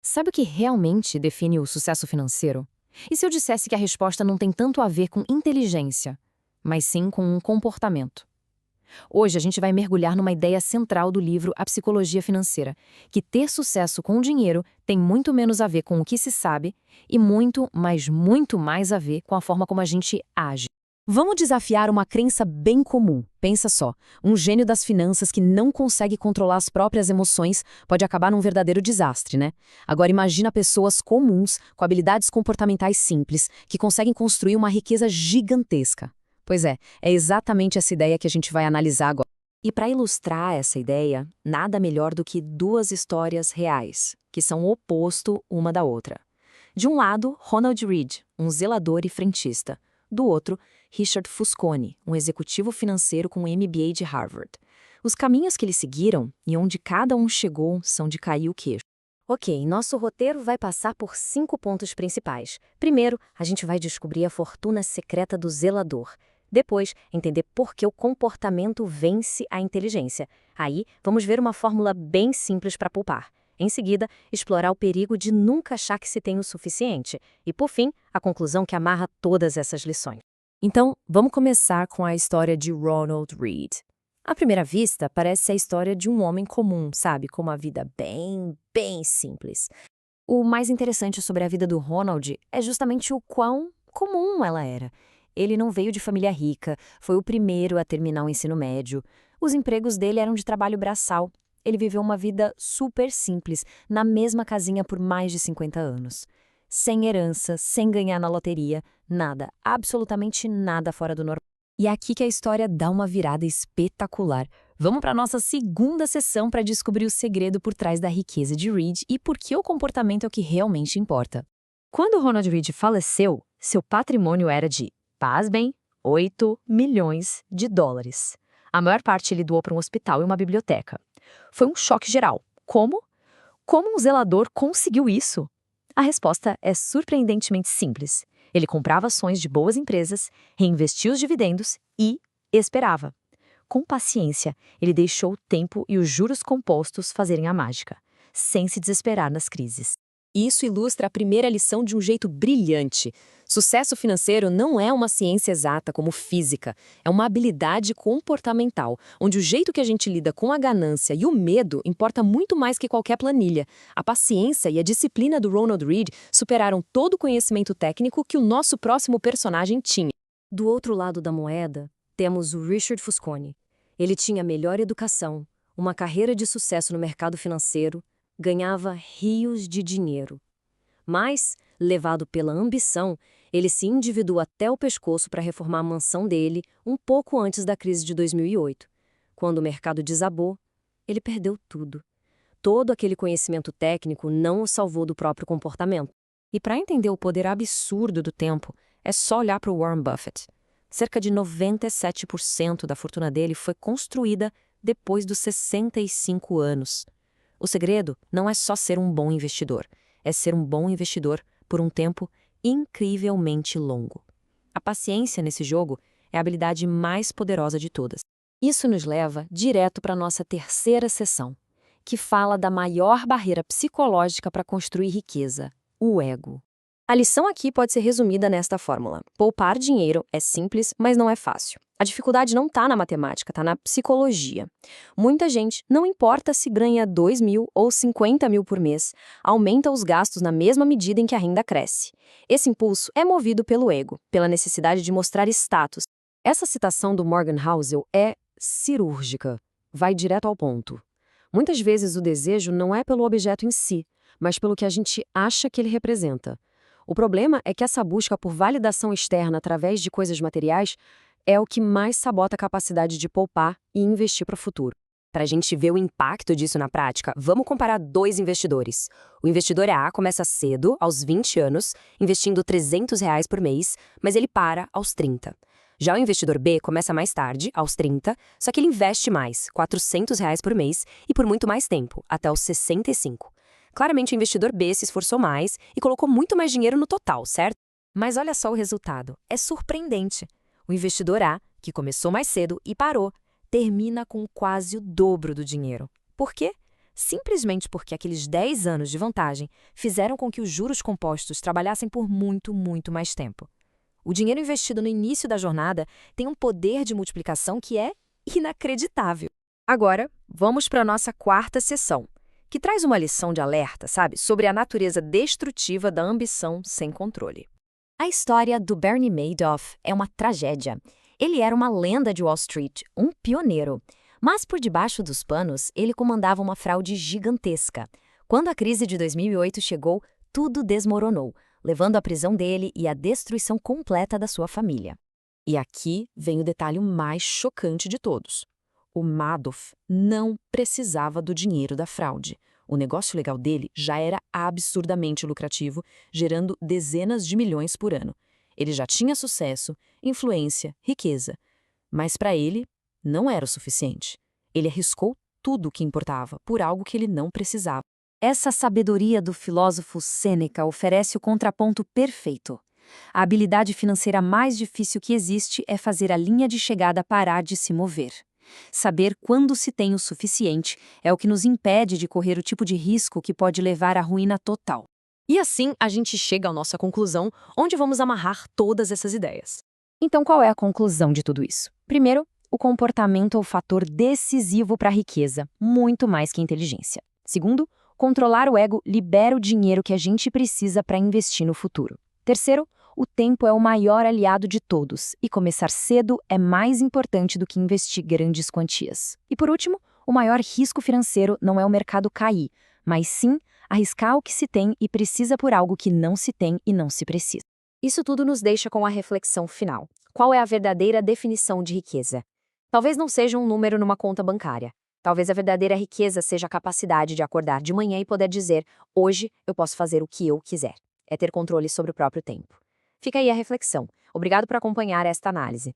Sabe o que realmente define o sucesso financeiro? E se eu dissesse que a resposta não tem tanto a ver com inteligência, mas sim com um comportamento? Hoje a gente vai mergulhar numa ideia central do livro A Psicologia Financeira, que ter sucesso com o dinheiro tem muito menos a ver com o que se sabe e muito, mas muito mais a ver com a forma como a gente age. Vamos desafiar uma crença bem comum. Pensa só, um gênio das finanças que não consegue controlar as próprias emoções pode acabar num verdadeiro desastre, né? Agora imagina pessoas comuns, com habilidades comportamentais simples, que conseguem construir uma riqueza gigantesca. Pois é exatamente essa ideia que a gente vai analisar agora. E para ilustrar essa ideia, nada melhor do que duas histórias reais, que são o oposto uma da outra. De um lado, Ronald Read, um zelador e frentista. Do outro, Richard Fusconi, um executivo financeiro com um MBA de Harvard. Os caminhos que eles seguiram e onde cada um chegou são de cair o queixo. Ok, nosso roteiro vai passar por 5 pontos principais. Primeiro, a gente vai descobrir a fortuna secreta do zelador. Depois, entender por que o comportamento vence a inteligência. Aí, vamos ver uma fórmula bem simples para poupar. Em seguida, explorar o perigo de nunca achar que se tem o suficiente. E, por fim, a conclusão que amarra todas essas lições. Então, vamos começar com a história de Ronald Read. À primeira vista, parece a história de um homem comum, sabe? Com uma vida bem simples. O mais interessante sobre a vida do Ronald é justamente o quão comum ela era. Ele não veio de família rica, foi o primeiro a terminar o ensino médio. Os empregos dele eram de trabalho braçal. Ele viveu uma vida super simples, na mesma casinha por mais de 50 anos. Sem herança, sem ganhar na loteria, nada, absolutamente nada fora do normal. E é aqui que a história dá uma virada espetacular. Vamos para a nossa segunda sessão para descobrir o segredo por trás da riqueza de Read e por que o comportamento é o que realmente importa. Quando Ronald Read faleceu, seu patrimônio era de, pasmem, 8 milhões de dólares. A maior parte ele doou para um hospital e uma biblioteca. Foi um choque geral. Como? Como um zelador conseguiu isso? A resposta é surpreendentemente simples. Ele comprava ações de boas empresas, reinvestia os dividendos e esperava. Com paciência, ele deixou o tempo e os juros compostos fazerem a mágica, sem se desesperar nas crises. Isso ilustra a primeira lição de um jeito brilhante. Sucesso financeiro não é uma ciência exata como física, é uma habilidade comportamental, onde o jeito que a gente lida com a ganância e o medo importa muito mais que qualquer planilha. A paciência e a disciplina do Ronald Read superaram todo o conhecimento técnico que o nosso próximo personagem tinha. Do outro lado da moeda, temos o Richard Fusconi. Ele tinha melhor educação, uma carreira de sucesso no mercado financeiro, ganhava rios de dinheiro. Mas, levado pela ambição, ele se endividou até o pescoço para reformar a mansão dele um pouco antes da crise de 2008. Quando o mercado desabou, ele perdeu tudo. Todo aquele conhecimento técnico não o salvou do próprio comportamento. E para entender o poder absurdo do tempo, é só olhar para o Warren Buffett. Cerca de 97% da fortuna dele foi construída depois dos 65 anos. O segredo não é só ser um bom investidor, é ser um bom investidor por um tempo incrivelmente longo. A paciência nesse jogo é a habilidade mais poderosa de todas. Isso nos leva direto para a nossa terceira sessão, que fala da maior barreira psicológica para construir riqueza, o ego. A lição aqui pode ser resumida nesta fórmula. Poupar dinheiro é simples, mas não é fácil. A dificuldade não está na matemática, está na psicologia. Muita gente, não importa se ganha 2 mil ou 50 mil por mês, aumenta os gastos na mesma medida em que a renda cresce. Esse impulso é movido pelo ego, pela necessidade de mostrar status. Essa citação do Morgan Housel é cirúrgica, vai direto ao ponto. Muitas vezes o desejo não é pelo objeto em si, mas pelo que a gente acha que ele representa. O problema é que essa busca por validação externa através de coisas materiais é o que mais sabota a capacidade de poupar e investir para o futuro. Para a gente ver o impacto disso na prática, vamos comparar dois investidores. O investidor A começa cedo, aos 20 anos, investindo R$ 300 por mês, mas ele para aos 30. Já o investidor B começa mais tarde, aos 30, só que ele investe mais, R$ 400 por mês e por muito mais tempo, até os 65. Claramente o investidor B se esforçou mais e colocou muito mais dinheiro no total, certo? Mas olha só o resultado, é surpreendente. O investidor A, que começou mais cedo e parou, termina com quase o dobro do dinheiro. Por quê? simplesmente porque aqueles 10 anos de vantagem fizeram com que os juros compostos trabalhassem por muito, muito mais tempo. O dinheiro investido no início da jornada tem um poder de multiplicação que é inacreditável. Agora, vamos para a nossa quarta sessão, que traz uma lição de alerta, sabe, sobre a natureza destrutiva da ambição sem controle. A história do Bernie Madoff é uma tragédia. Ele era uma lenda de Wall Street, um pioneiro. Mas por debaixo dos panos, ele comandava uma fraude gigantesca. Quando a crise de 2008 chegou, tudo desmoronou, levando à prisão dele e à destruição completa da sua família. E aqui vem o detalhe mais chocante de todos. O Madoff não precisava do dinheiro da fraude. O negócio legal dele já era absurdamente lucrativo, gerando dezenas de milhões por ano. Ele já tinha sucesso, influência, riqueza. Mas para ele, não era o suficiente. Ele arriscou tudo o que importava por algo que ele não precisava. Essa sabedoria do filósofo Sêneca oferece o contraponto perfeito. A habilidade financeira mais difícil que existe é fazer a linha de chegada parar de se mover. Saber quando se tem o suficiente é o que nos impede de correr o tipo de risco que pode levar à ruína total. E assim a gente chega à nossa conclusão, onde vamos amarrar todas essas ideias. Então, qual é a conclusão de tudo isso? Primeiro, o comportamento é o fator decisivo para a riqueza, muito mais que a inteligência. Segundo, controlar o ego libera o dinheiro que a gente precisa para investir no futuro. Terceiro, o tempo é o maior aliado de todos, e começar cedo é mais importante do que investir grandes quantias. E por último, o maior risco financeiro não é o mercado cair, mas sim arriscar o que se tem e precisa por algo que não se tem e não se precisa. Isso tudo nos deixa com a reflexão final. Qual é a verdadeira definição de riqueza? Talvez não seja um número numa conta bancária. Talvez a verdadeira riqueza seja a capacidade de acordar de manhã e poder dizer: hoje eu posso fazer o que eu quiser. É ter controle sobre o próprio tempo. Fica aí a reflexão. Obrigado por acompanhar esta análise.